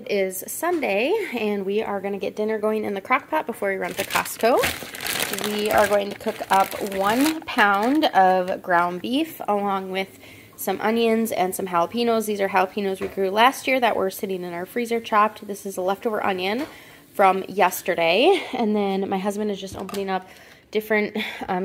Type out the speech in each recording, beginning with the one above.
It is Sunday, and we are going to get dinner going in the crock pot before we run to Costco. We are going to cook up 1 pound of ground beef along with some onions and some jalapenos. These are jalapenos we grew last year that were sitting in our freezer chopped. This is a leftover onion from yesterday. And then my husband is just opening up different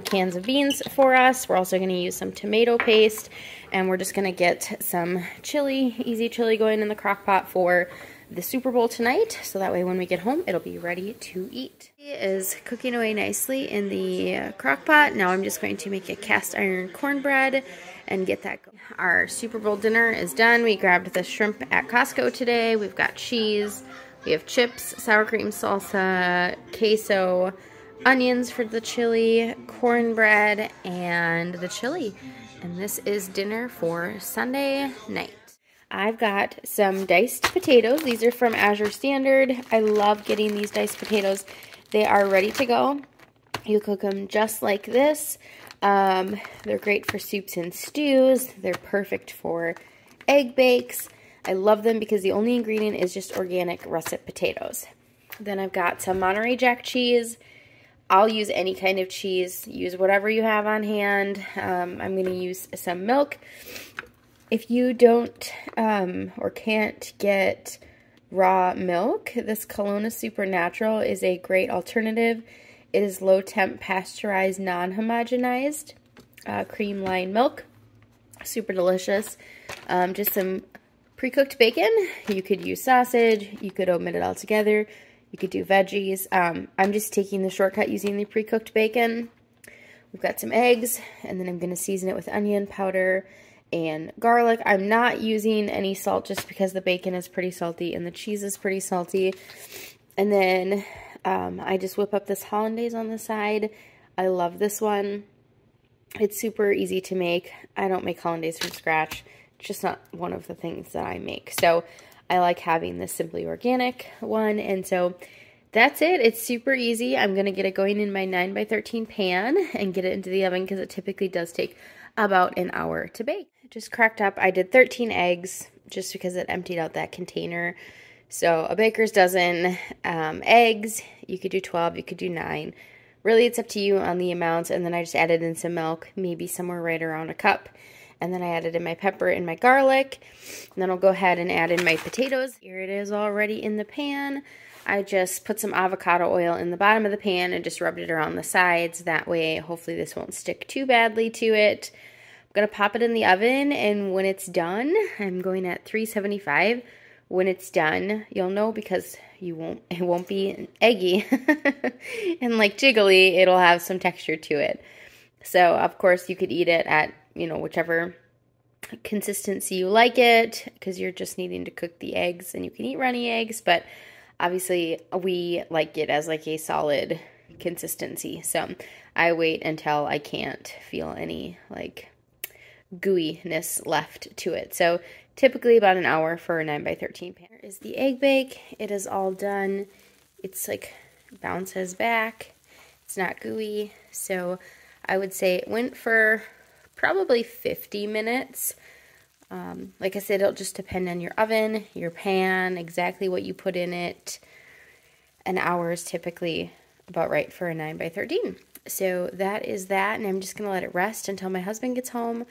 cans of beans for us. We're also going to use some tomato paste, and we're just going to get some chili, easy chili going in the crock pot for the Super Bowl tonight, so that way when we get home it'll be ready to eat. It is cooking away nicely in the crock pot. Now I'm just going to make a cast iron cornbread and get that going. Our Super Bowl dinner is done. We grabbed the shrimp at Costco today. We've got cheese, we have chips, sour cream salsa, queso, onions for the chili, cornbread, and the chili. And this is dinner for Sunday night. I've got some diced potatoes. These are from Azure Standard. I love getting these diced potatoes. They are ready to go. You cook them just like this. They're great for soups and stews. They're perfect for egg bakes. I love them because the only ingredient is just organic russet potatoes. Then I've got some Monterey Jack cheese. I'll use any kind of cheese. Use whatever you have on hand. I'm going to use some milk. If you don't or can't get raw milk, this Kelowna Supernatural is a great alternative. It is low temp pasteurized, non-homogenized cream line milk. Super delicious. Just some pre-cooked bacon. You could use sausage. You could omit it altogether. You could do veggies. I'm just taking the shortcut using the pre-cooked bacon. We've got some eggs, and then I'm going to season it with onion powder and garlic. I'm not using any salt just because the bacon is pretty salty and the cheese is pretty salty. And then I just whip up this hollandaise on the side. I love this one. It's super easy to make. I don't make hollandaise from scratch. It's just not one of the things that I make. So I like having this Simply Organic one, and so that's it. It's super easy. I'm going to get it going in my 9x13 pan and get it into the oven because it typically does take about an hour to bake. Just cracked up. I did 13 eggs just because it emptied out that container. So a baker's dozen eggs. You could do 12, you could do 9. Really, it's up to you on the amounts. And then I just added in some milk, maybe somewhere right around a cup. And then I added in my pepper and my garlic. And then I'll go ahead and add in my potatoes. Here it is already in the pan. I just put some avocado oil in the bottom of the pan and just rubbed it around the sides. That way, hopefully this won't stick too badly to it. I'm going to pop it in the oven, and when it's done, I'm going at 375. When it's done, you'll know because it won't be eggy and like jiggly. It'll have some texture to it. So, of course, you could eat it at, whichever consistency you like it, because you're just needing to cook the eggs, and you can eat runny eggs, but obviously we like it as like a solid consistency. So I wait until I can't feel any like gooiness left to it. So typically about an hour for a 9x13 pan. Here is the egg bake. It is all done. It's like bounces back. It's not gooey. So I would say it went for probably 50 minutes. Like I said, it'll just depend on your oven, your pan, exactly what you put in it. An hour is typically about right for a 9x13. So that is that, and I'm just going to let it rest until my husband gets home.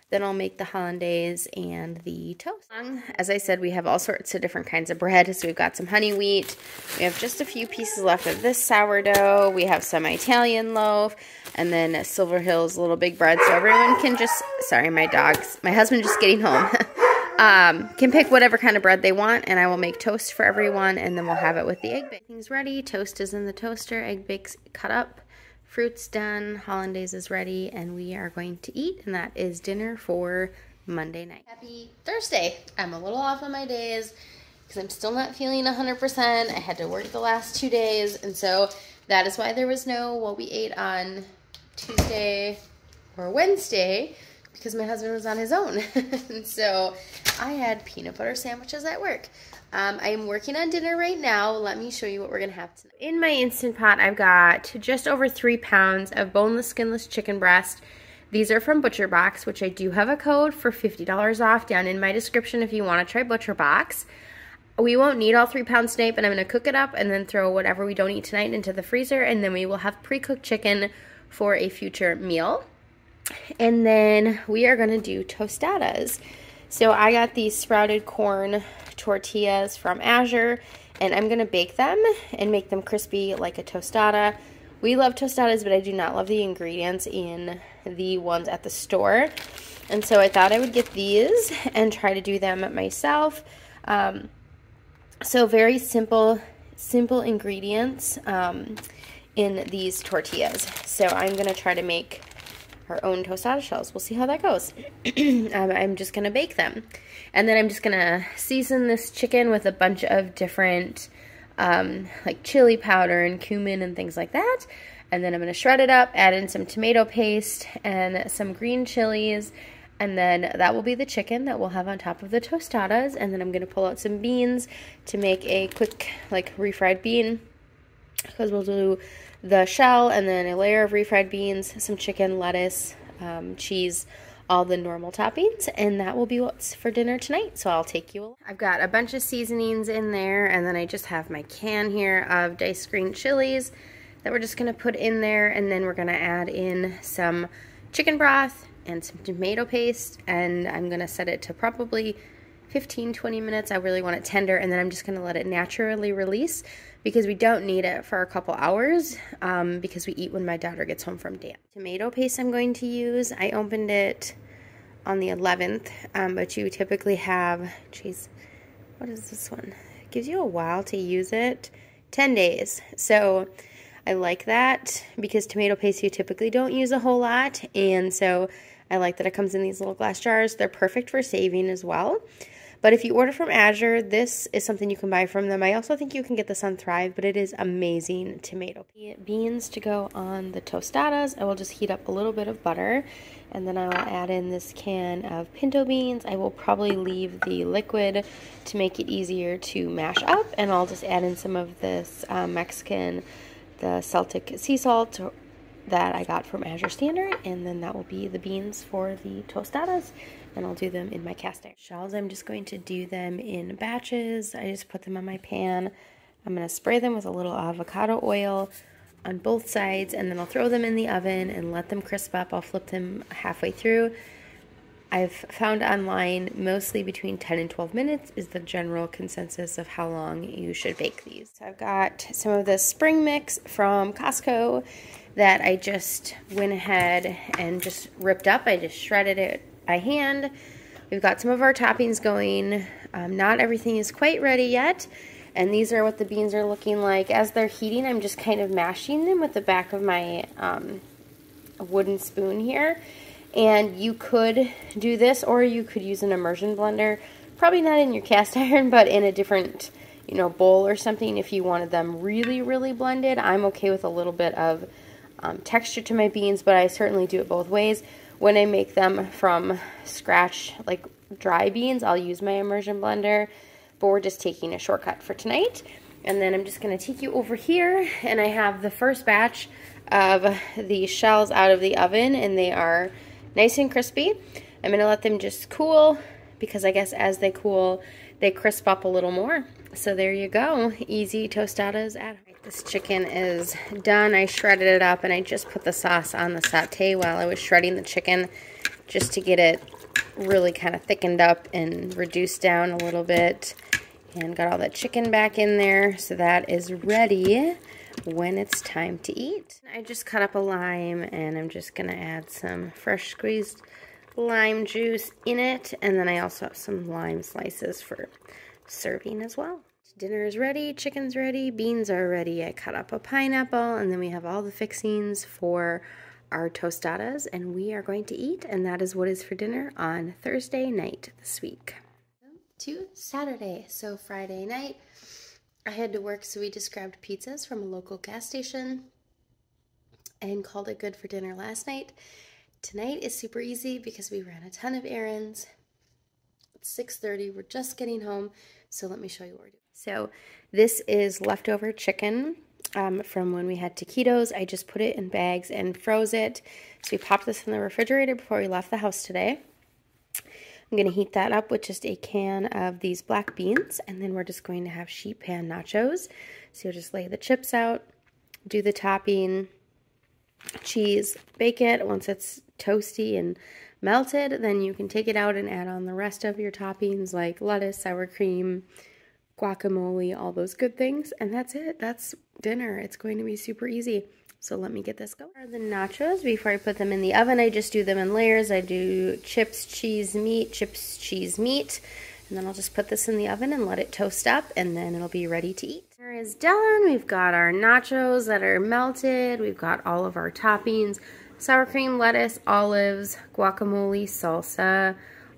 Then I'll make the hollandaise and the toast. As I said, we have all sorts of different kinds of bread. So we've got some honey wheat. We have just a few pieces left of this sourdough. We have some Italian loaf. And then Silver Hills Little Big Bread. So everyone can just, sorry, my husband just getting home. Can pick whatever kind of bread they want. And I will make toast for everyone. And then we'll have it with the egg bake. Everything's ready. Toast is in the toaster. Egg bake's cut up. Fruit's done, hollandaise is ready, and we are going to eat, and that is dinner for Monday night. Happy Thursday. I'm a little off on my days because I'm still not feeling 100%. I had to work the last 2 days, and so that is why there was no what we ate on Tuesday or Wednesday, because my husband was on his own. And so I had peanut butter sandwiches at work. I am working on dinner right now. Let me show you what we're going to have tonight. In my Instant Pot, I've got just over 3 pounds of boneless, skinless chicken breast. These are from ButcherBox, which I do have a code for $50 off down in my description if you want to try ButcherBox. We won't need all 3 pounds tonight, but I'm going to cook it up and then throw whatever we don't eat tonight into the freezer, and then we will have pre-cooked chicken for a future meal. And then we are going to do tostadas. So I got these sprouted corn tortillas from Azure, and I'm going to bake them and make them crispy like a tostada. We love tostadas, but I do not love the ingredients in the ones at the store. And so I thought I would get these and try to do them myself. So very simple ingredients in these tortillas. So I'm going to try to make our own tostada shells. We'll see how that goes. I'm just going to bake them. And then I'm just going to season this chicken with a bunch of different like chili powder and cumin and things like that. And then I'm going to shred it up, add in some tomato paste and some green chilies. And then that will be the chicken that we'll have on top of the tostadas. And then I'm going to pull out some beans to make a quick like refried bean, because we'll do the shell and then a layer of refried beans, some chicken, lettuce, cheese, all the normal toppings, and that will be what's for dinner tonight. So I'll take you along. I've got a bunch of seasonings in there, and then I just have my can here of diced green chilies that we're just going to put in there, and then we're going to add in some chicken broth and some tomato paste, and I'm going to set it to probably 15-20 minutes. I really want it tender, and then I'm just going to let it naturally release, because we don't need it for a couple hours, because we eat when my daughter gets home from dance. Tomato paste I'm going to use, I opened it on the 11th, but you typically have, geez, what is this one? It gives you a while to use it, 10 days. So I like that, because tomato paste you typically don't use a whole lot, and so I like that it comes in these little glass jars. They're perfect for saving as well. But if you order from Azure, this is something you can buy from them. I also think you can get this on Thrive, but it is amazing tomato beans to go on the tostadas. I will just heat up a little bit of butter, and then I will add in this can of pinto beans. I will probably leave the liquid to make it easier to mash up, and I'll just add in some of this Mexican, the Celtic sea salt that I got from Azure Standard, and then that will be the beans for the tostadas, and I'll do them in my cast iron shells. I'm just going to do them in batches. I just put them on my pan. I'm going to spray them with a little avocado oil on both sides, and then I'll throw them in the oven and let them crisp up. I'll flip them halfway through. I've found online mostly between 10 and 12 minutes is the general consensus of how long you should bake these. So I've got some of the spring mix from Costco that I just went ahead and just ripped up. I just shredded it by hand. We've got some of our toppings going. Not everything is quite ready yet, and these are what the beans are looking like. As they're heating, I'm just kind of mashing them with the back of my wooden spoon here. And you could do this, or you could use an immersion blender. Probably not in your cast iron, but in a different, bowl or something if you wanted them really, really blended. I'm okay with a little bit of texture to my beans, but I certainly do it both ways. When I make them from scratch, like dry beans, I'll use my immersion blender, but we're just taking a shortcut for tonight. And then I'm just going to take you over here, and I have the first batch of the shells out of the oven, and they are nice and crispy. I'm going to let them just cool, because I guess as they cool, they crisp up a little more. So there you go. Easy tostadas. This chicken is done. I shredded it up, and I just put the sauce on the sauté while I was shredding the chicken, just to get it really kind of thickened up and reduced down a little bit. And got all that chicken back in there, so that is ready when it's time to eat. I just cut up a lime, and I'm just going to add some fresh squeezed lime juice in it, and then I also have some lime slices for serving as well. Dinner is ready, chicken's ready, beans are ready. I cut up a pineapple, and then we have all the fixings for our tostadas, and we are going to eat, and that is what is for dinner on Thursday night this week. To Saturday, so Friday night, I had to work, so we just grabbed pizzas from a local gas station and called it good for dinner last night. Tonight is super easy because we ran a ton of errands. It's 6:30, we're just getting home, so let me show you what we're doing. So this is leftover chicken from when we had taquitos. I just put it in bags and froze it. So we popped this in the refrigerator before we left the house today. I'm going to heat that up with just a can of these black beans, and then we're just going to have sheet pan nachos. So you'll just lay the chips out, do the topping, cheese, bake it. Once it's toasty and melted, then you can take it out and add on the rest of your toppings like lettuce, sour cream, guacamole, all those good things, and that's it. That's dinner. It's going to be super easy. So let me get this going. For the nachos, before I put them in the oven, I just do them in layers. I do chips, cheese, meat, chips, cheese, meat, and then I'll just put this in the oven and let it toast up, and then it'll be ready to eat. Dinner is done. We've got our nachos that are melted. We've got all of our toppings: sour cream, lettuce, olives, guacamole, salsa,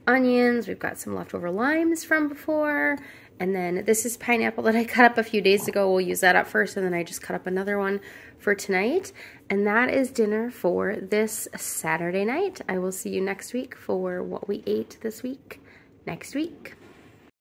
onions. We've got some leftover limes from before. And then this is pineapple that I cut up a few days ago. We'll use that up first, and then I just cut up another one for tonight. And that is dinner for this Saturday night. I will see you next week for what we ate this week next week.